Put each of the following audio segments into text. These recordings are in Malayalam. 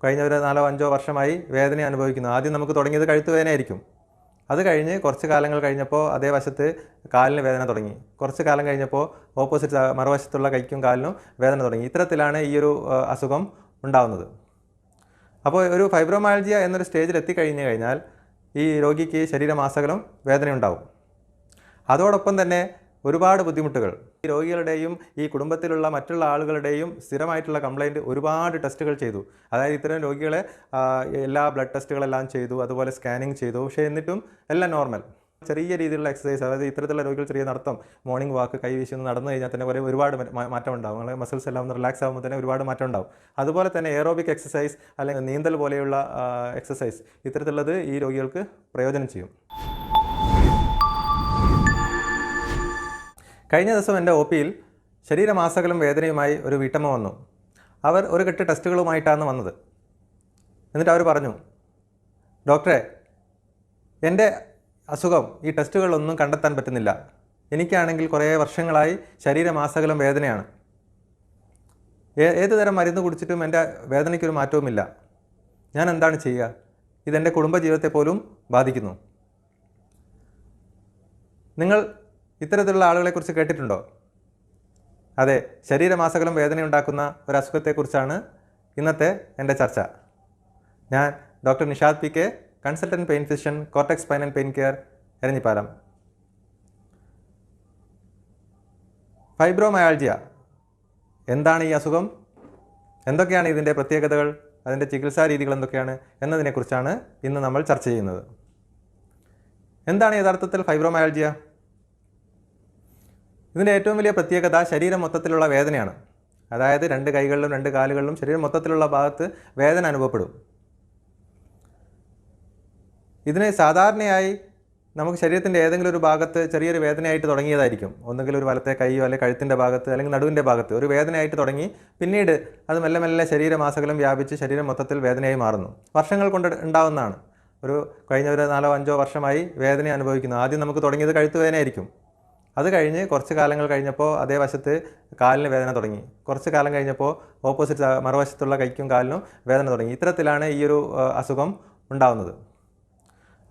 കഴിഞ്ഞ ഒരു 4-5 വർഷമായി വേദന അനുഭവിക്കുന്നു. ആദ്യം നമുക്ക് തുടങ്ങിയത് കഴുത്ത് വേദനയായിരിക്കും. അത് കഴിഞ്ഞ് കുറച്ച് കാലങ്ങൾ കഴിഞ്ഞപ്പോൾ അതേ വശത്ത് കാലിന് വേദന തുടങ്ങി. കുറച്ച് കാലം കഴിഞ്ഞപ്പോൾ ഓപ്പോസിറ്റ് മറുവശത്തുള്ള കൈക്കും കാലിനും വേദന തുടങ്ങി. ഇത്തരത്തിലാണ് ഈ ഒരു അസുഖം ഉണ്ടാകുന്നത്. അപ്പോൾ ഒരു ഫൈബ്രോമയാൽജിയ എന്നൊരു സ്റ്റേജിൽ എത്തിക്കഴിഞ്ഞു കഴിഞ്ഞാൽ ഈ രോഗിക്ക് ശരീരമാസകലം വേദനയുണ്ടാവും. അതോടൊപ്പം തന്നെ ഒരുപാട് ബുദ്ധിമുട്ടുകൾ ഈ രോഗികളുടെയും ഈ കുടുംബത്തിലുള്ള മറ്റുള്ള ആളുകളുടെയും സ്ഥിരമായിട്ടുള്ള കംപ്ലയിൻറ്റ് ഒരുപാട് ടെസ്റ്റുകൾ ചെയ്തു. അതായത് ഇത്തരം രോഗികളെ എല്ലാ ബ്ലഡ് ടെസ്റ്റുകളെല്ലാം ചെയ്തു, അതുപോലെ സ്കാനിങ് ചെയ്തു. പക്ഷേ എന്നിട്ടും എല്ലാം നോർമൽ. ചെറിയ രീതിയിലുള്ള എക്സസൈസ്, അതായത് ഇത്തരത്തിലുള്ള രോഗികൾ ചെറിയ നടത്തം, മോർണിംഗ് വാക്ക്, കൈവീശി ഒന്ന് നടന്നു കഴിഞ്ഞാൽ തന്നെ ഒരുപാട് മാറ്റം ഉണ്ടാവും. അങ്ങനെ മസിൽസ് എല്ലാം ഒന്ന് റിലാക്സ് ആകുമ്പോൾ തന്നെ ഒരുപാട് മാറ്റം ഉണ്ടാവും. അതുപോലെ തന്നെ എയറോബിക് എക്സസൈസ് അല്ലെങ്കിൽ നീന്തൽ പോലെയുള്ള എക്സസൈസ് ഇത്തരത്തിലുള്ളത് ഈ രോഗികൾക്ക് പ്രയോജനം ചെയ്യും. കഴിഞ്ഞ ദിവസം എൻ്റെ OPയിൽ ശരീരമാസകലം വേദനയുമായി ഒരു വീട്ടമ്മ വന്നു. അവർ ഒരു കെട്ട് ടെസ്റ്റുകളുമായിട്ടാണ് വന്നത്. എന്നിട്ട് അവർ പറഞ്ഞു, ഡോക്ടറെ, എൻ്റെ അസുഖം ഈ ടെസ്റ്റുകളിലൊന്നും കണ്ടെത്താൻ പറ്റുന്നില്ല. എനിക്കാണെങ്കിൽ കുറേ വർഷങ്ങളായി ശരീരമാസകലം വേദനയാണ്. ഏത് തരം മരുന്ന് കുടിച്ചിട്ടും എൻ്റെ വേദനയ്ക്കൊരു മാറ്റവുമില്ല. ഞാൻ എന്താണ് ചെയ്യുക? ഇതെൻ്റെ കുടുംബജീവിതത്തെ പോലും ബാധിക്കുന്നു. നിങ്ങൾ ഇത്തരത്തിലുള്ള ആളുകളെക്കുറിച്ച് കേട്ടിട്ടുണ്ടോ? അതെ, ശരീരമാസകലം വേദനയുണ്ടാക്കുന്ന ഒരു അസുഖത്തെക്കുറിച്ചാണ് ഇന്നത്തെ എൻ്റെ ചർച്ച. ഞാൻ doctor Nishad PK, consultant pain physician, Cortex Spine and Pain Care, Eranhipalam. Fibromyalgia എന്താണ് ഈ അസുഖം? എന്തൊക്കെയാണ് ഇതിൻ്റെ പ്രത്യേകതകൾ? അതിൻ്റെ ചികിത്സാ രീതികൾ എന്തൊക്കെയാണ് എന്നതിനെക്കുറിച്ചാണ് ഇന്ന് നമ്മൾ ചർച്ച ചെയ്യുന്നത്. എന്താണ് യഥാർത്ഥത്തിൽ ഫൈബ്രോമയാൽജിയ? ഇതിൻ്റെ ഏറ്റവും വലിയ പ്രത്യേകത ശരീരം മൊത്തത്തിലുള്ള വേദനയാണ്. അതായത് 2 കൈകളിലും 2 കാലുകളിലും ശരീരം മൊത്തത്തിലുള്ള ഭാഗത്ത് വേദന അനുഭവപ്പെടും. ഇതിന് സാധാരണയായി നമുക്ക് ശരീരത്തിൻ്റെ ഏതെങ്കിലും ഒരു ഭാഗത്ത് ചെറിയൊരു വേദനയായിട്ട് തുടങ്ങിയതായിരിക്കും. ഒന്നുകിൽ ഒരു വലത്തെ കൈയോ അല്ലെങ്കിൽ കഴുത്തിൻ്റെ ഭാഗത്ത് അല്ലെങ്കിൽ നടുവിൻ്റെ ഭാഗത്ത് ഒരു വേദനയായിട്ട് തുടങ്ങി പിന്നീട് അത് മെല്ലെ മെല്ലെ ശരീരമാസകലം വ്യാപിച്ച് ശരീരം മൊത്തത്തിൽ വേദനയായി മാറുന്നു. വർഷങ്ങൾ കൊണ്ട് ഉണ്ടാവുന്നതാണ്. കഴിഞ്ഞ ഒരു 4-5 വർഷമായി വേദന അനുഭവിക്കുന്നു. ആദ്യം നമുക്ക് തുടങ്ങിയത് കഴുത്ത് വേദനയായിരിക്കും. അത് കഴിഞ്ഞ് കുറച്ച് കാലങ്ങൾ കഴിഞ്ഞപ്പോൾ അതേ വശത്ത് കാലിന് വേദന തുടങ്ങി. കുറച്ച് കാലം കഴിഞ്ഞപ്പോൾ ഓപ്പോസിറ്റ് മറുവശത്തുള്ള കൈക്കും കാലിനും വേദന തുടങ്ങി. ഇത്തരത്തിലാണ് ഈ ഒരു അസുഖം ഉണ്ടാകുന്നത്.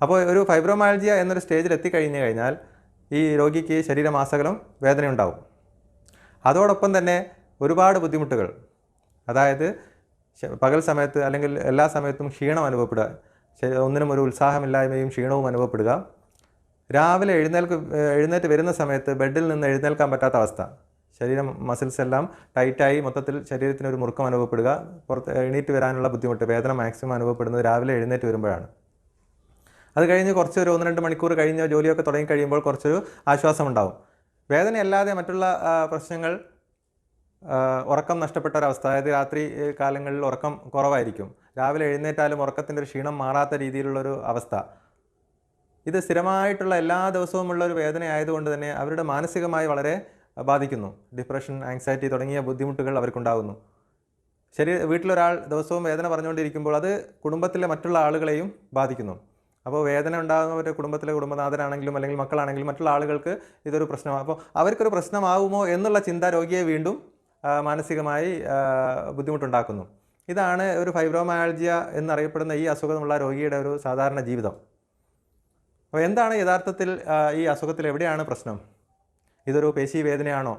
അപ്പോൾ ഒരു ഫൈബ്രോമയാൽജിയ എന്നൊരു സ്റ്റേജിൽ എത്തിക്കഴിഞ്ഞു കഴിഞ്ഞാൽ ഈ രോഗിക്ക് ശരീരമാസകലം വേദനയുണ്ടാവും. അതോടൊപ്പം തന്നെ ഒരുപാട് ബുദ്ധിമുട്ടുകൾ, അതായത് പകൽ സമയത്ത് അല്ലെങ്കിൽ എല്ലാ സമയത്തും ക്ഷീണം അനുഭവപ്പെടുക, ഒന്നിനും ഒരു ഉത്സാഹമില്ലായ്മയും ക്ഷീണവും അനുഭവപ്പെടുക, രാവിലെ എഴുന്നേറ്റ് വരുന്ന സമയത്ത് ബെഡിൽ നിന്ന് എഴുന്നേൽക്കാൻ പറ്റാത്ത അവസ്ഥ, ശരീരം മസിൽസ് എല്ലാം ടൈറ്റായി മൊത്തത്തിൽ ശരീരത്തിനൊരു മുറുക്കം അനുഭവപ്പെടുക, എണീറ്റ് വരാനുള്ള ബുദ്ധിമുട്ട്, വേദന മാക്സിമം അനുഭവപ്പെടുന്നത് രാവിലെ എഴുന്നേറ്റ് വരുമ്പോഴാണ്. അത് കഴിഞ്ഞ് കുറച്ചൊരു 1-2 മണിക്കൂർ കഴിഞ്ഞ് ജോലിയൊക്കെ തുടങ്ങി കഴിയുമ്പോൾ കുറച്ചൊരു ആശ്വാസമുണ്ടാവും. വേദനയല്ലാതെ മറ്റുള്ള പ്രശ്നങ്ങൾ, ഉറക്കം നഷ്ടപ്പെട്ട ഒരവസ്ഥ, അതായത് രാത്രി കാലങ്ങളിൽ ഉറക്കം കുറവായിരിക്കും, രാവിലെ എഴുന്നേറ്റാലും ഉറക്കത്തിൻ്റെ ഒരു ക്ഷീണം മാറാത്ത രീതിയിലുള്ളൊരു അവസ്ഥ, ഇത് സ്ഥിരമായിട്ടുള്ള എല്ലാ ദിവസവുമുള്ള ഒരു വേദന ആയതുകൊണ്ട് തന്നെ അവരുടെ മാനസികമായി വളരെ ബാധിക്കുന്നു. ഡിപ്രഷൻ, ആങ്സൈറ്റി തുടങ്ങിയ ബുദ്ധിമുട്ടുകൾ അവർക്കുണ്ടാകുന്നു. വീട്ടിലൊരാൾ ദിവസവും വേദന പറഞ്ഞുകൊണ്ടിരിക്കുമ്പോൾ അത് കുടുംബത്തിലെ മറ്റുള്ള ആളുകളെയും ബാധിക്കുന്നു. അപ്പോൾ വേദന ഉണ്ടാകുന്നവരുടെ കുടുംബത്തിലെ കുടുംബനാഥനാണെങ്കിലും അല്ലെങ്കിൽ മക്കളാണെങ്കിലും മറ്റുള്ള ആളുകൾക്ക് ഇതൊരു പ്രശ്നമാണ്. അപ്പോൾ അവർക്കൊരു പ്രശ്നമാകുമോ എന്നുള്ള ചിന്ത രോഗിയെ വീണ്ടും മാനസികമായി ബുദ്ധിമുട്ടുണ്ടാക്കുന്നു. ഇതാണ് ഒരു ഫൈബ്രോമയാൽജിയ എന്നറിയപ്പെടുന്ന ഈ അസുഖമുള്ള രോഗിയുടെ ഒരു സാധാരണ ജീവിതം. അപ്പോൾ എന്താണ് യഥാർത്ഥത്തിൽ ഈ അസുഖത്തിൽ എവിടെയാണ് പ്രശ്നം? ഇതൊരു പേശി വേദനയാണോ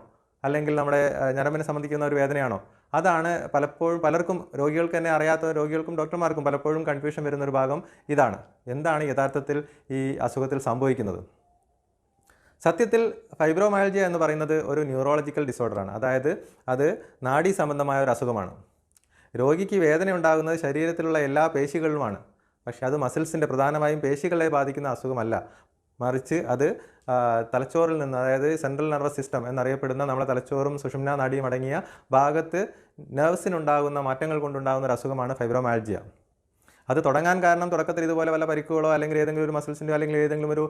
അല്ലെങ്കിൽ നമ്മുടെ ഞരമ്പിനെ സംബന്ധിക്കുന്ന ഒരു വേദനയാണോ? അതാണ് പലപ്പോഴും പലർക്കും, രോഗികൾക്ക് തന്നെ അറിയാത്ത രോഗികൾക്കും ഡോക്ടർമാർക്കും പലപ്പോഴും കൺഫ്യൂഷൻ വരുന്നൊരു ഭാഗം ഇതാണ്. എന്താണ് യഥാർത്ഥത്തിൽ ഈ അസുഖത്തിൽ സംഭവിക്കുന്നത്? സത്യത്തിൽ ഫൈബ്രോമയാൽജിയ എന്ന് പറയുന്നത് ഒരു ന്യൂറോളജിക്കൽ ഡിസോർഡറാണ്. അതായത് അത് നാഡീ സംബന്ധമായ ഒരു അസുഖമാണ്. രോഗിക്ക് വേദന ഉണ്ടാകുന്നത് ശരീരത്തിലുള്ള എല്ലാ പേശികളിലുമാണ്. പക്ഷേ അത് മസിൽസിൻ്റെ, പ്രധാനമായും പേശികളെ ബാധിക്കുന്ന അസുഖമല്ല. മറിച്ച് അത് തലച്ചോറിൽ നിന്ന്, അതായത് സെൻട്രൽ നെർവസ് സിസ്റ്റം എന്നറിയപ്പെടുന്ന നമ്മുടെ തലച്ചോറും സുഷുമ്നാ നാഡിയും അടങ്ങിയ ഭാഗത്ത് നെർവ്സിനുണ്ടാകുന്ന മാറ്റങ്ങൾ കൊണ്ടുണ്ടാകുന്ന ഒരു അസുഖമാണ് ഫൈബ്രോമയാൽജിയ. അത് തുടങ്ങാൻ കാരണം തുടക്കത്തിൽ ഇതുപോലെ വല്ല പരിക്കുകളോ അല്ലെങ്കിൽ ഏതെങ്കിലും ഒരു മസിൽസിൻ്റെയോ അല്ലെങ്കിൽ ഏതെങ്കിലും ഒരു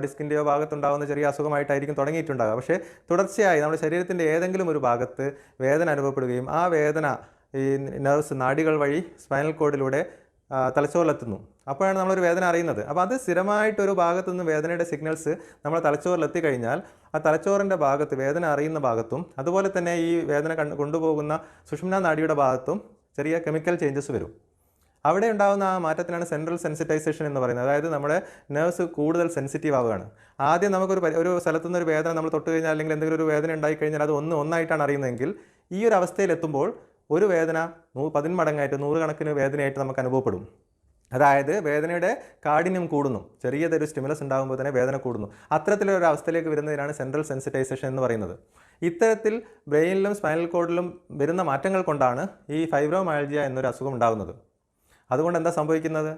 ഡിസ്കിൻ്റെയോ ഭാഗത്തുണ്ടാകുന്ന ചെറിയ അസുഖമായിട്ടായിരിക്കും തുടങ്ങിയിട്ടുണ്ടാകുക. പക്ഷേ തുടർച്ചയായി നമ്മുടെ ശരീരത്തിൻ്റെ ഏതെങ്കിലും ഒരു ഭാഗത്ത് വേദന അനുഭവപ്പെടുകയും ആ വേദന ഈ നെർവ്സ്, നാഡികൾ വഴി സ്പൈനൽ കോഡിലൂടെ തലച്ചോറിലെത്തുന്നു. അപ്പോഴാണ് നമ്മളൊരു വേദന അറിയുന്നത്. അപ്പോൾ അത് സ്ഥിരമായിട്ടൊരു ഭാഗത്തു നിന്ന് വേദനയുടെ സിഗ്നൽസ് നമ്മൾ തലച്ചോറിലെത്തിക്കഴിഞ്ഞാൽ ആ തലച്ചോറിൻ്റെ ഭാഗത്ത്, വേദന അറിയുന്ന ഭാഗത്തും അതുപോലെ തന്നെ ഈ വേദന കൊണ്ടുപോകുന്ന സുഷുമ്നാ നാഡിയുടെ ഭാഗത്തും ചെറിയ കെമിക്കൽ ചേഞ്ചസ് വരും. അവിടെ ഉണ്ടാകുന്ന ആ മാറ്റത്തിനാണ് സെൻട്രൽ സെൻസിറ്റൈസേഷൻ എന്ന് പറയുന്നത്. അതായത് നമ്മുടെ നെർവ്സ് കൂടുതൽ സെൻസിറ്റീവ് ആവുകയാണ്. ആദ്യം ഒരു സ്ഥലത്തുനിന്ന് ഒരു വേദന നമ്മൾ തൊട്ട് കഴിഞ്ഞാൽ അല്ലെങ്കിൽ എന്തെങ്കിലും ഒരു വേദന ഉണ്ടായിക്കഴിഞ്ഞാൽ അത് ഒന്നായിട്ടാണ് അറിയുന്നതെങ്കിൽ ഈ ഒരു അവസ്ഥയിലെത്തുമ്പോൾ ഒരു വേദന 10 മടങ്ങായിട്ട് 100 കണക്കിന് വേദനയായിട്ട് നമുക്ക് അനുഭവപ്പെടും. അതായത് വേദനയുടെ കാഠിന്യം കൂടുന്നു. ചെറിയതൊരു സ്റ്റിമുലസ് ഉണ്ടാകുമ്പോൾ തന്നെ വേദന കൂടുന്നു. അത്തരത്തിലൊരു അവസ്ഥയിലേക്ക് വരുന്നതിനാണ് സെൻട്രൽ സെൻസിറ്റൈസേഷൻ എന്ന് പറയുന്നത്. ഇത്തരത്തിൽ ബ്രെയിനിലും സ്പൈനൽ കോഡിലും വരുന്ന മാറ്റങ്ങൾ കൊണ്ടാണ് ഈ ഫൈബ്രോമയാൽജിയ എന്നൊരു അസുഖം ഉണ്ടാകുന്നത്. അതുകൊണ്ട് എന്താ സംഭവിക്കുന്നത്?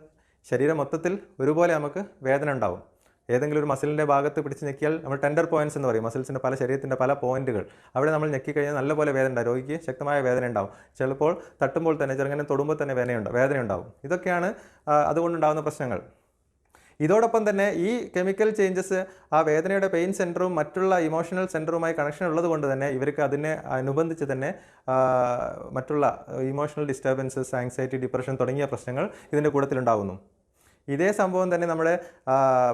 ശരീരം മൊത്തത്തിൽ ഒരുപോലെ നമുക്ക് വേദന ഉണ്ടാവും. ഏതെങ്കിലും ഒരു മസിലിൻ്റെ ഭാഗത്ത് പിടിച്ച് ഞെക്കിയാൽ നമ്മൾ ടെൻഡർ പോയിൻറ്റ്സ് എന്ന് പറയും. മസിൽസിൻ്റെ ശരീരത്തിൻ്റെ പല പോയിൻറ്റുകൾ അവിടെ നമ്മൾ ഞെക്കിക്കഴിഞ്ഞാൽ നല്ലപോലെ വേദന ഉണ്ടാവും. രോഗിക്ക് ശക്തമായ വേദന ഉണ്ടാവും. ചിലപ്പോൾ തട്ടുമ്പോൾ തന്നെ ചെറുങ്ങനെ തൊടുമ്പോൾ തന്നെ വേദന ഉണ്ടാവും. ഇതൊക്കെയാണ് അതുകൊണ്ടുണ്ടാകുന്ന പ്രശ്നങ്ങൾ. ഇതോടൊപ്പം തന്നെ ഈ കെമിക്കൽ ചേഞ്ചസ് ആ വേദനയുടെ പെയിൻ സെൻറ്ററും മറ്റുള്ള ഇമോഷണൽ സെൻറ്ററുമായി കണക്ഷൻ ഉള്ളത് കൊണ്ട് തന്നെ ഇവർക്ക് അതിനെ അനുബന്ധിച്ച് തന്നെ മറ്റുള്ള ഇമോഷണൽ ഡിസ്റ്റർബൻസസ്, ആങ്സൈറ്റി, ഡിപ്രഷൻ തുടങ്ങിയ പ്രശ്നങ്ങൾ ഇതിൻ്റെ കൂട്ടത്തിലുണ്ടാകുന്നു. ഇതേ സംഭവം തന്നെ നമ്മുടെ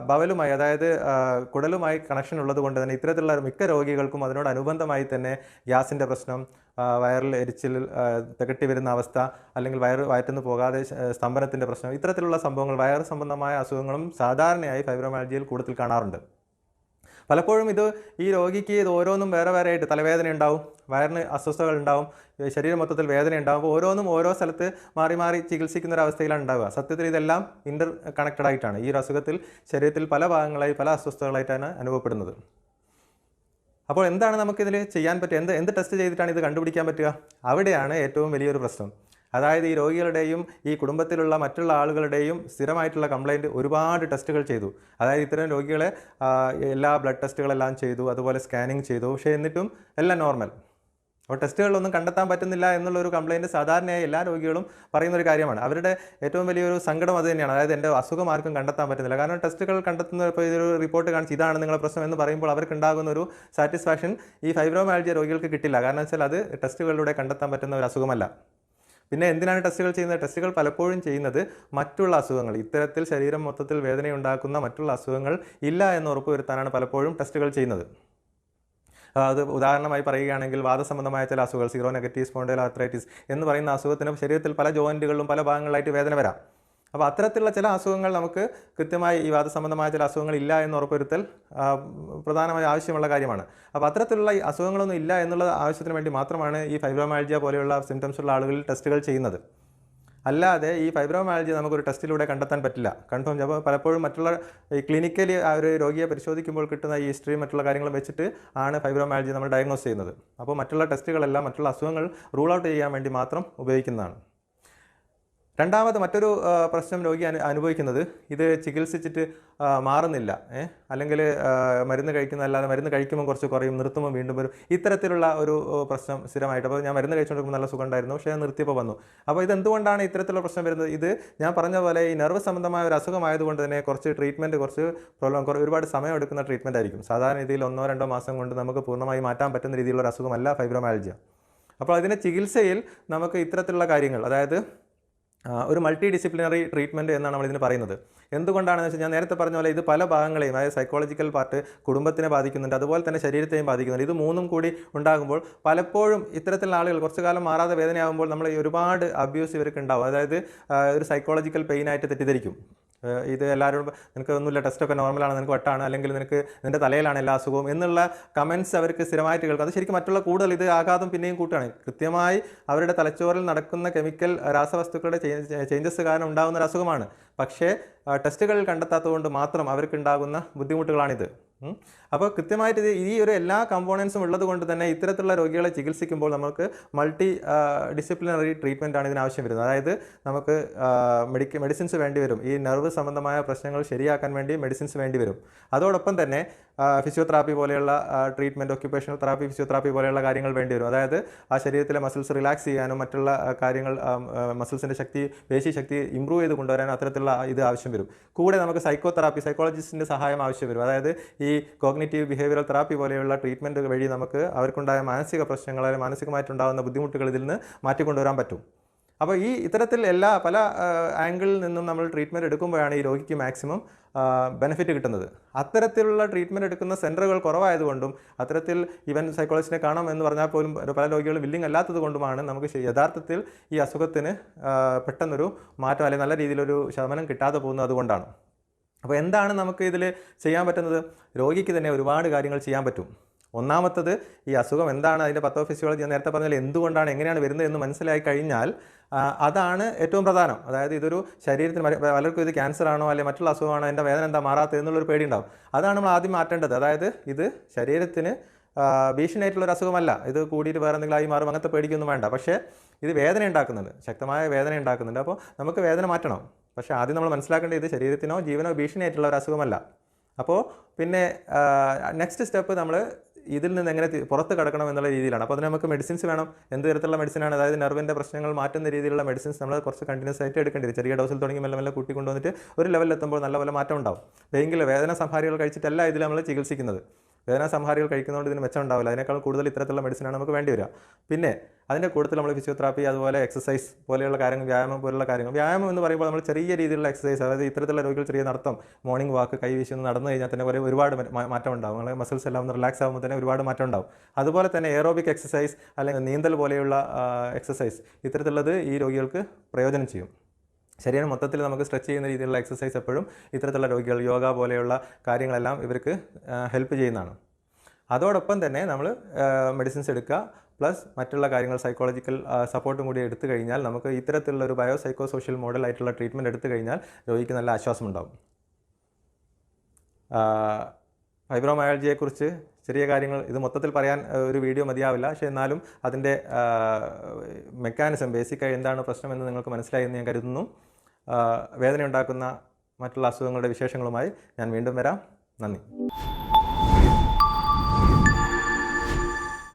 ബവലുമായി, അതായത് കുടലുമായി കണക്ഷൻ ഉള്ളത് കൊണ്ട് തന്നെ ഇത്തരത്തിലുള്ള മിക്ക രോഗികൾക്കും അതിനോടനുബന്ധമായി തന്നെ ഗ്യാസിൻ്റെ പ്രശ്നം, വയറിൽ എരിച്ചിൽ, തികട്ടി വരുന്ന അവസ്ഥ, അല്ലെങ്കിൽ വയറ്റുനിന്ന് പോകാതെ സ്തംഭനത്തിൻ്റെ പ്രശ്നം, ഇത്തരത്തിലുള്ള സംഭവങ്ങൾ, വയറ് സംബന്ധമായ അസുഖങ്ങളും സാധാരണയായി ഫൈബ്രോമയാൽജിയയിൽ കൂടുതൽ കാണാറുണ്ട്. പലപ്പോഴും ഈ രോഗിക്ക് ഇത് ഓരോന്നും വേറെ ആയിട്ട് തലവേദന ഉണ്ടാവും, വയറിന് അസ്വസ്ഥതകൾ ഉണ്ടാവും, ശരീരം മൊത്തത്തിൽ വേദന ഉണ്ടാകുമ്പോൾ ഓരോന്നും ഓരോ സ്ഥലത്ത് മാറി മാറി ചികിത്സിക്കുന്ന ഒരു അവസ്ഥയിലാണ് ഉണ്ടാവുക. സത്യത്തിൽ ഇതെല്ലാം ഇൻ്റർ കണക്റ്റഡ് ആയിട്ടാണ്. ഈ ഒരു അസുഖത്തിൽ ശരീരത്തിൽ പല ഭാഗങ്ങളായി പല അസ്വസ്ഥതകളായിട്ടാണ് അനുഭവപ്പെടുന്നത്. അപ്പോൾ എന്താണ് നമുക്കിതിൽ ചെയ്യാൻ പറ്റുക? എന്ത് ടെസ്റ്റ് ചെയ്തിട്ടാണ് ഇത് കണ്ടുപിടിക്കാൻ പറ്റുക? അവിടെയാണ് ഏറ്റവും വലിയൊരു പ്രശ്നം. അതായത് ഈ രോഗികളുടെയും ഈ കുടുംബത്തിലുള്ള മറ്റുള്ള ആളുകളുടെയും സ്ഥിരമായിട്ടുള്ള കംപ്ലയിൻറ്റ് ഒരുപാട് ടെസ്റ്റുകൾ ചെയ്തു. അതായത് ഇത്തരം രോഗികളെ എല്ലാ ബ്ലഡ് ടെസ്റ്റുകളെല്ലാം ചെയ്തു, അതുപോലെ സ്കാനിങ് ചെയ്തു. പക്ഷേ എന്നിട്ടും എല്ലാം നോർമൽ. അപ്പോൾ ടെസ്റ്റുകളിലൊന്നും കണ്ടെത്താൻ പറ്റുന്നില്ല എന്നുള്ളൊരു കംപ്ലയിൻറ്റ് സാധാരണയായി എല്ലാ രോഗികളും പറയുന്നൊരു കാര്യമാണ്. അവരുടെ ഏറ്റവും വലിയൊരു സങ്കടം അത് തന്നെയാണ്. അതായത് എൻ്റെ അസുഖം ആർക്കും കണ്ടെത്താൻ പറ്റുന്നില്ല. കാരണം ടെസ്റ്റുകൾ കണ്ടെത്തുന്ന ഇപ്പോൾ ഇതൊരു റിപ്പോർട്ട് കാണിച്ച് ഇതാണ് നിങ്ങളുടെ പ്രശ്നം എന്ന് പറയുമ്പോൾ അവർക്കുണ്ടാകുന്ന ഒരു സാറ്റിസ്ഫാക്ഷൻ ഈ ഫൈബ്രോമയാൽജിയ രോഗികൾക്ക് കിട്ടില്ല. കാരണം വെച്ചാൽ അത് ടെസ്റ്റുകളിലൂടെ കണ്ടെത്താൻ പറ്റുന്ന ഒരു അസുഖമല്ല. പിന്നെ എന്തിനാണ് ടെസ്റ്റുകൾ ചെയ്യുന്നത്? ടെസ്റ്റുകൾ പലപ്പോഴും ചെയ്യുന്നത് മറ്റുള്ള അസുഖങ്ങൾ, ഇത്തരത്തിൽ ശരീരം മൊത്തത്തിൽ വേദനയുണ്ടാക്കുന്ന മറ്റുള്ള അസുഖങ്ങൾ ഇല്ല എന്ന് ഉറപ്പുവരുത്താനാണ് പലപ്പോഴും ടെസ്റ്റുകൾ ചെയ്യുന്നത്. അത് ഉദാഹരണമായി പറയുകയാണെങ്കിൽ വാദസംബന്ധമായ ചില അസുഖങ്ങൾ, സീറോ നെഗറ്റീവ് സ്പോണ്ടൈലോആർത്രൈറ്റിസ് എന്ന് പറയുന്ന അസുഖത്തിന് ശരീരത്തിൽ പല ജോയിൻറ്റുകളിലും പല ഭാഗങ്ങളായിട്ട് വേദന വരാം. അപ്പോൾ അത്തരത്തിലുള്ള ചില അസുഖങ്ങൾ നമുക്ക് കൃത്യമായി ഈ വാദസംബന്ധമായ ചില അസുഖങ്ങൾ ഇല്ല എന്ന് ഉറപ്പുവരുത്തൽ പ്രധാനമായി ആവശ്യമുള്ള കാര്യമാണ്. അപ്പോൾ അത്തരത്തിലുള്ള ഈ അസുഖങ്ങളൊന്നും ഇല്ല എന്നുള്ള ആവശ്യത്തിന് വേണ്ടി മാത്രമാണ് ഈ ഫൈബ്രോമയാൽജിയ പോലെയുള്ള സിംറ്റംസ് ഉള്ള ആളുകളിൽ ടെസ്റ്റുകൾ ചെയ്യുന്നത്. അല്ലാതെ ഈ ഫൈബ്രോമയാൽജിയ നമുക്കൊരു ടെസ്റ്റിലൂടെ കണ്ടെത്താൻ പറ്റില്ല. കൺഫേം ചെയ്യുമ്പോൾ പലപ്പോഴും മറ്റുള്ള ഈ ക്ലിനിക്കലി ആ ഒരു രോഗിയെ പരിശോധിക്കുമ്പോൾ കിട്ടുന്ന ഈ ഹിസ്റ്ററിയും മറ്റുള്ള കാര്യങ്ങളും വെച്ചിട്ട് ആണ് ഫൈബ്രോമയാൽജിയ നമ്മൾ ഡയഗ്നോസ് ചെയ്യുന്നത്. അപ്പോൾ മറ്റുള്ള ടെസ്റ്റുകളെല്ലാം മറ്റുള്ള അസുഖങ്ങൾ റൂൾ ഔട്ട് ചെയ്യാൻ വേണ്ടി മാത്രം ഉപയോഗിക്കുന്നതാണ്. രണ്ടാമത് മറ്റൊരു പ്രശ്നം രോഗി അനുഭവിക്കുന്നത് ഇത് ചികിത്സിച്ചിട്ട് മാറുന്നില്ല, അല്ലെങ്കിൽ മരുന്ന് കഴിക്കുന്നതല്ലാതെ മരുന്ന് കഴിക്കുമ്പോൾ കുറച്ച് കുറയും, നിർത്തുമ്പോൾ വീണ്ടും വരും, ഇത്തരത്തിലുള്ള ഒരു പ്രശ്നം സ്ഥിരമായിട്ട്. അപ്പോൾ ഞാൻ മരുന്ന് കഴിച്ചുകൊണ്ടിരിക്കുമ്പോൾ നല്ല സുഖം ഉണ്ടായിരുന്നു, പക്ഷേ നിർത്തിയപ്പോൾ വന്നു. അപ്പോൾ ഇതെന്തുകൊണ്ടാണ് ഇത്തരത്തിലുള്ള പ്രശ്നം വരുന്നത്? ഇത് ഞാൻ പറഞ്ഞ പോലെ ഈ നെർവ് സംബന്ധമായ ഒരു അസുഖമായതുകൊണ്ട് തന്നെ കുറച്ച് ട്രീറ്റ്മെൻറ്റ്, ഒരുപാട് സമയം എടുക്കുന്ന ട്രീറ്റ്മെൻറ്റ് ആയിരിക്കും. സാധാരണ രീതിയിൽ 1-2 മാസം കൊണ്ട് നമുക്ക് പൂർണ്ണമായി മാറ്റാൻ പറ്റുന്ന രീതിയിലുള്ള അസുഖമല്ല ഫൈബ്രോമയാൽജിയ. അപ്പോൾ അതിൻ്റെ ചികിത്സയിൽ നമുക്ക് ഇത്തരത്തിലുള്ള കാര്യങ്ങൾ, അതായത് ഒരു മൾട്ടി ഡിസിപ്ലിനറി ട്രീറ്റ്മെൻറ്റ് എന്നാണ് നമ്മളിതിന് പറയുന്നത്. എന്തുകൊണ്ടാണെന്ന് വെച്ചാൽ ഞാൻ നേരത്തെ പറഞ്ഞ പോലെ ഇത് പല ഭാഗങ്ങളെയും, അതായത് സൈക്കോളജിക്കൽ പാർട്ട് കുടുംബത്തിനെ ബാധിക്കുന്നുണ്ട്, അതുപോലെ തന്നെ ശരീരത്തെയും ബാധിക്കുന്നുണ്ട്. ഇത് മൂന്നും കൂടി ഉണ്ടാകുമ്പോൾ പലപ്പോഴും ഇത്തരത്തിലുള്ള ആളുകൾ കുറച്ചു കാലം മാറാതെ വേദനയാകുമ്പോൾ നമ്മൾ ഒരുപാട് അബ്യൂസ് ഇവർക്ക് ഉണ്ടാവും. അതായത് ഒരു സൈക്കോളജിക്കൽ പെയിനായിട്ട് തെറ്റിദ്ധരിക്കും. ഇത് എല്ലാവരും നിനക്ക് ഒന്നുമില്ല, ടെസ്റ്റൊക്കെ നോർമലാണ്, നിനക്ക് വട്ടാണ്, അല്ലെങ്കിൽ നിൻ്റെ തലയിലാണ് എല്ലാ അസുഖവും എന്നുള്ള കമൻറ്റ്സ് അവർക്ക് സ്ഥിരമായിട്ട് കേൾക്കും. അത് ശരിക്കും മറ്റുള്ള കൂടുതൽ ഇത് ആഘാതം പിന്നെയും കൂട്ടുകയാണ്. കൃത്യമായി അവരുടെ തലച്ചോറിൽ നടക്കുന്ന കെമിക്കൽ രാസവസ്തുക്കളുടെ ചേഞ്ചസ് കാരണം ഉണ്ടാകുന്ന ഒരു അസുഖമാണ്. പക്ഷേ ടെസ്റ്റുകളിൽ കണ്ടെത്താത്തതുകൊണ്ട് മാത്രം അവർക്കുണ്ടാകുന്ന ബുദ്ധിമുട്ടുകളാണിത്. അപ്പോൾ കൃത്യമായിട്ട് ഈ ഒരു എല്ലാ കമ്പോണൻസും ഉള്ളത് കൊണ്ട് തന്നെ ഇത്തരത്തിലുള്ള രോഗികളെ ചികിത്സിക്കുമ്പോൾ നമുക്ക് മൾട്ടി ഡിസിപ്ലിനറി ട്രീറ്റ്മെൻറ്റാണ് ഇതിനാവശ്യം വരുന്നത്. അതായത് നമുക്ക് മെഡിസിൻസ് വേണ്ടി വരും. ഈ നെർവ് സംബന്ധമായ പ്രശ്നങ്ങൾ ശരിയാക്കാൻ വേണ്ടി മെഡിസിൻസ് വേണ്ടി വരും. അതോടൊപ്പം തന്നെ ഫിസിയോതെറാപ്പി പോലെയുള്ള ട്രീറ്റ്മെൻറ്റ്, ഒക്യുപേഷണൽ തെറാപ്പി, ഫിസിയോതെറാപ്പി പോലെയുള്ള കാര്യങ്ങൾ വേണ്ടി വരും. അതായത് ആ ശരീരത്തിലെ മസിൽസ് റിലാക്സ് ചെയ്യാനും മറ്റുള്ള കാര്യങ്ങൾ, മസിൽസിൻ്റെ ശക്തി, പേശി ശക്തി ഇമ്പ്രൂവ് ചെയ്ത് കൊണ്ടുവരാനും അത്തരത്തിലുള്ള ഇത് ആവശ്യം വരും. കൂടെ നമുക്ക് സൈക്കോതെറാപ്പി, സൈക്കോളജിസ്റ്റിൻ്റെ സഹായം ആവശ്യം വരും. അതായത് ഈ കോഗ്നിറ്റീവ് ബിഹേവിയറൽ തെറാപ്പി പോലെയുള്ള ട്രീറ്റ്മെൻറ്റ് വഴി നമുക്ക് അവർക്കുണ്ടായ മാനസിക പ്രശ്നങ്ങൾ, അല്ലെങ്കിൽ മാനസികമായിട്ടുണ്ടാകുന്ന ബുദ്ധിമുട്ടുകൾ ഇതിൽ നിന്ന് മാറ്റിക്കൊണ്ടുവരാൻ പറ്റും. അപ്പോൾ ഈ ഇത്തരത്തിൽ പല ആംഗിളിൽ നിന്നും നമ്മൾ ട്രീറ്റ്മെൻറ്റ് എടുക്കുമ്പോഴാണ് ഈ രോഗിക്ക് മാക്സിമം ബെനിഫിറ്റ് കിട്ടുന്നത്. അത്തരത്തിലുള്ള ട്രീറ്റ്മെൻറ്റ് എടുക്കുന്ന സെൻറ്ററുകൾ കുറവായതുകൊണ്ടും അത്തരത്തിൽ ഈവൻ സൈക്കോളജിസ്റ്റിനെ കാണാം എന്ന് പറഞ്ഞാൽ പോലും പല രോഗികളും വില്ലിങ് അല്ലാത്തത് കൊണ്ടുമാണ് നമുക്ക് യഥാർത്ഥത്തിൽ ഈ അസുഖത്തിന് പെട്ടെന്നൊരു മാറ്റം അല്ലെങ്കിൽ നല്ല രീതിയിലൊരു ശമനം കിട്ടാതെ പോകുന്നത് അതുകൊണ്ടാണ്. അപ്പോൾ എന്താണ് നമുക്ക് ഇതിൽ ചെയ്യാൻ പറ്റുന്നത്? രോഗിക്ക് തന്നെ ഒരുപാട് കാര്യങ്ങൾ ചെയ്യാൻ പറ്റും. ഒന്നാമത്തത് ഈ അസുഖം എന്താണ്, അതിൻ്റെ പത്തോഫിസിയോളജി ഞാൻ നേരത്തെ പറഞ്ഞാൽ എന്തുകൊണ്ടാണ് എങ്ങനെയാണ് വരുന്നത് എന്ന് മനസ്സിലായി കഴിഞ്ഞാൽ അതാണ് ഏറ്റവും പ്രധാനം. അതായത് ഇതൊരു ശരീരത്തിന് പലർക്കും ഇത് ക്യാൻസർ ആണോ അല്ലെങ്കിൽ മറ്റുള്ള അസുഖമാണോ, എൻ്റെ വേദന എന്താ മാറാത്തത് എന്നുള്ളൊരു പേടി ഉണ്ടാവും. അതാണ് നമ്മൾ ആദ്യം മാറ്റേണ്ടത്. അതായത് ഇത് ശരീരത്തിന് ഭീഷണിയായിട്ടുള്ളൊരു അസുഖമല്ല, ഇത് കൂടിയിട്ട് വേറെ എന്തെങ്കിലും ആയി മാറും, അങ്ങനത്തെ പേടിക്കൊന്നും വേണ്ട. പക്ഷേ ഇത് വേദന ഉണ്ടാക്കുന്നുണ്ട്, ശക്തമായ വേദന ഉണ്ടാക്കുന്നുണ്ട്. അപ്പോൾ നമുക്ക് വേദന മാറ്റണം. പക്ഷേ ആദ്യം നമ്മൾ മനസ്സിലാക്കേണ്ടത് ഇത് ശരീരത്തിനോ ജീവനോ ഭീഷണിയായിട്ടുള്ള ഒരു അസുഖമല്ല. അപ്പോൾ പിന്നെ നെക്സ്റ്റ് സ്റ്റെപ്പ് നമ്മൾ ഇതിൽ നിന്ന് എങ്ങനെ പുറത്ത് കടക്കണം എന്നുള്ള രീതിയിലാണ്. അപ്പോൾ അതിന് നമുക്ക് മെഡിസിൻസ് വേണം. എന്ത് തരത്തിലുള്ള മെഡിസിനാണ്? അതായത് നെർവിൻ്റെ പ്രശ്നങ്ങൾ മാറ്റുന്ന രീതിയിലുള്ള മെഡിസിൻസ് നമ്മൾ കുറച്ച് കണ്ടിന്യൂസ് ആയിട്ട് എടുക്കേണ്ടി വരും. ചെറിയ ഡോസിൽ തുടങ്ങി മെല്ലെ മെല്ലെ കൂട്ടിക്കൊണ്ടുവന്നിട്ട് ഒരു ലെവലിലെത്തുമ്പോൾ നല്ല മാറ്റം ഉണ്ടാവും. എങ്കിൽ വേദന സംഹാരികൾ കഴിച്ചിട്ടല്ല ഇതിൽ നമ്മൾ ചികിത്സിക്കുന്നത്. വേദന സംഹാരികൾ കഴിക്കുന്നതുകൊണ്ട് ഇതിന് മെച്ചം ഉണ്ടാവില്ല. അതിനേക്കാൾ കൂടുതൽ ഇത്തരത്തിലുള്ള മെഡിസിനാണ് നമുക്ക് വേണ്ടി വരിക. പിന്നെ അതിൻ്റെ കൂടുതൽ നമ്മൾ ഫിസിയോതെറാപ്പി, അതുപോലെ എക്സസൈസ് പോലെയുള്ള കാര്യങ്ങൾ, വ്യായാമം പോലുള്ള കാര്യങ്ങൾ. വ്യായാമം എന്ന് പറയുമ്പോൾ നമ്മൾ ചെറിയ രീതിയിലുള്ള എക്സസൈസ്, അതായത് ഇത്തരത്തിലുള്ള രോഗികൾ ചെറിയ നടത്തം, മോർണിംഗ് വാക്ക്, കൈവീശി ഒന്ന് നടന്നു കഴിഞ്ഞാൽ തന്നെ ഒരുപാട് മാറ്റം ഉണ്ടാവും. നമ്മൾ മസിൽസ് എല്ലാം ഒന്ന് റിലാക്സ് ആകുമ്പോൾ തന്നെ ഒരുപാട് മാറ്റം ഉണ്ടാവും. അതുപോലെ തന്നെ എയറോബിക് എക്സസൈസ് അല്ലെങ്കിൽ നീന്തൽ പോലെയുള്ള എക്സസൈസ്, ഇത്തരത്തിലുള്ളത് ഈ രോഗികൾക്ക് പ്രയോജനം ചെയ്യും. ശരീരം മൊത്തത്തിൽ നമുക്ക് സ്ട്രെച്ച് ചെയ്യുന്ന രീതിയിലുള്ള എക്സസൈസ് എപ്പോഴും ഇത്തരത്തിലുള്ള രോഗികൾ, യോഗ പോലെയുള്ള കാര്യങ്ങളെല്ലാം ഇവർക്ക് ഹെൽപ്പ് ചെയ്യുന്നതാണ്. അതോടൊപ്പം തന്നെ നമ്മൾ മെഡിസിൻസ് എടുക്കുക, പ്ലസ് മറ്റുള്ള കാര്യങ്ങൾ സൈക്കോളജിക്കൽ സപ്പോർട്ടും കൂടി എടുത്തു കഴിഞ്ഞാൽ നമുക്ക് ഇത്തരത്തിലുള്ള ഒരു ബയോ സൈക്കോ സോഷ്യൽ മോഡലായിട്ടുള്ള ട്രീറ്റ്മെൻറ്റ് എടുത്തു കഴിഞ്ഞാൽ രോഗിക്ക് നല്ല ആശ്വാസം ഉണ്ടാകും. ഫൈബ്രോമയാൾജിയെക്കുറിച്ച് ചെറിയ കാര്യങ്ങൾ ഇത് മൊത്തത്തിൽ പറയാൻ ഒരു വീഡിയോ മതിയാവില്ല. പക്ഷേ എന്നാലും അതിൻ്റെ മെക്കാനിസം, ബേസിക്കായി എന്താണ് പ്രശ്നമെന്ന് നിങ്ങൾക്ക് മനസ്സിലായി എന്ന് ഞാൻ കരുതുന്നു. വേദന ഉണ്ടാക്കുന്ന മറ്റുള്ള അസുഖങ്ങളുടെ വിശേഷങ്ങളുമായി ഞാൻ വീണ്ടും വരാം. നന്ദി.